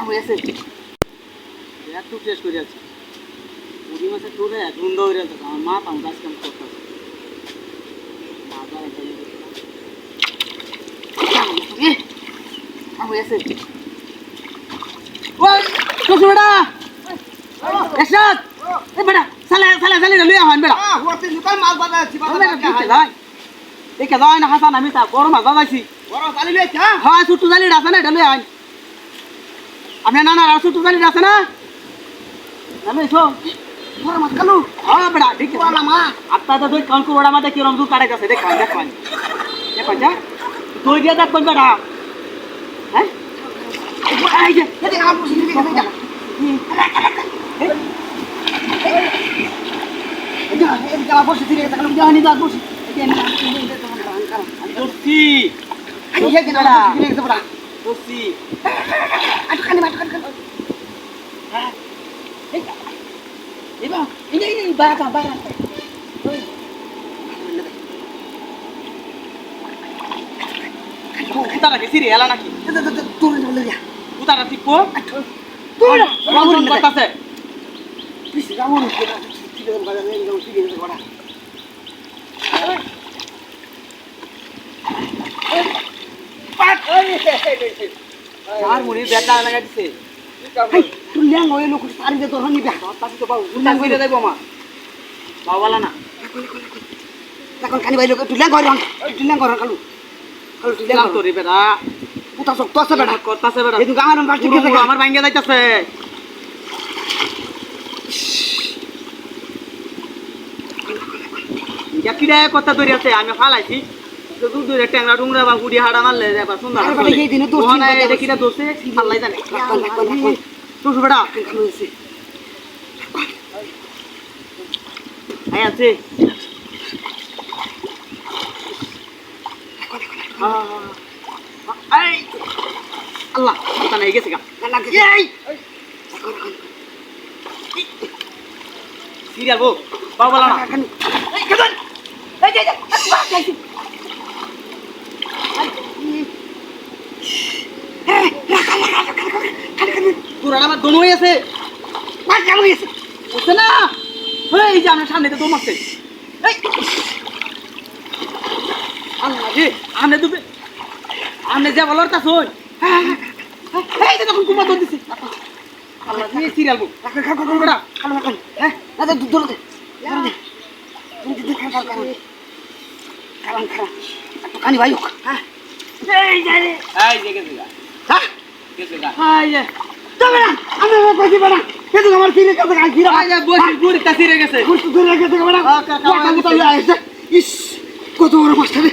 হয়েছে একটু টেস্ট করে আছে পুরি মাছের টোরে গন্ধ হয়ে আছে আমার মা পাম গাছ কাম করতেছে হয়েছে ওই বেটা এসরাত এ বেটা সালে সালে সালে লইয়া হন বেটা ওতে লুকাই মাছ বাজা আছে দেখে যায় না হাসান আমি তা বড় মাছ বাজাইছি বড় চালি লই হ্যাঁ হ্যাঁ ছোট্ট জালি আছে না এটা লইয়া হন আপনি না না ছোট্ট জালি আছে না আমি এসো বড় মাছ কালু হ্যাঁ বেটা ঠিক আছে বড় মা আপনার তো দুই কানকুর ওড়া মাঝে কিরম দূর কাটাই গেছে দেখ দেখো যা তুই দিয়ে দেখ কোন বেটা হ্যাঁ এই যে এদিকে আমার বসে দিকে যা এদিকে আমার বসে দিকে তাকালাম জানি দাঁত বসে দোস্তি এই যে কেন দিকে গেছে বড়া দোস্তি আটকানি হ্যাঁ এবা এই বাগা কুতারা গেছি রে এলা নাকি তোর বলে যা কুতারা টিপো তোর রামন করতেছে পিছে রামন করে ঠিক আছে বাজা নেই গাও ঠিক আছে বড়া পাট আর মুড়ি বেটা লাগা দিছে এই তুই ল্যাং ওই লোক সারি দে তোর হনি ব্যাগ তাসি তো বাবু উল্টা কইরে যাইবো মা বাবালা না এখন কানি ভাই লোক তুই ল্যাং করে তুই ল্যাং করে কালু তুই ল্যাং দিলাম তো রে বেটা পুতা শক্ত আছে বেটা করতাছে বেটা এই তুই গামার বাস ঠিক আছে আমার ভাঙ্গে যাইতাছে কিডা কথা ধরে আছে আমি ফালাইছি তো দূর দূরে ট্যাংরা ডুংরা বা গুড়ি হাড়া মারলে এবার সুন্দর আরে বেটা, এই দিনে দোষ ওখানে ঠিক কথা কিটা দোষে ফালাই জানে রাখ তো বেটা কালু আছে আই আছে আই আল্লাহ কথা নাই গেছে গা না এই সিরিয়াল বো বাবা না এই কেন এই যে তোরা আমার দম হয়ে আছে মাছ কেমন গেছে বুঝছে না এই যে আমার সামনে তো দম আছে এই আল্লাহ রে আমনে দুবে আমনে যা বলার তা শোন এই যে তখন কুমা দন দিছে আল্লাহ রে সিরিয়াল বো বেটা হ্যাঁ না তো দুধ দে তুমি দিদি খাবার করো কারণ খারাপ একটু কানি ভাই হোক হ্যাঁ এই যে রে এই যে গেছে গা হ্যাঁ গেছে গা এই যে তবে না আমি কইছি বড়া কিন্তু আমার ফিরে কাছে গাল ফিরা এই যে বসি গুড়ি তা সিরে গেছে কুছ দূরে গেছে বড়া কথা কথা আইছে ইস কত বড় মাছ রে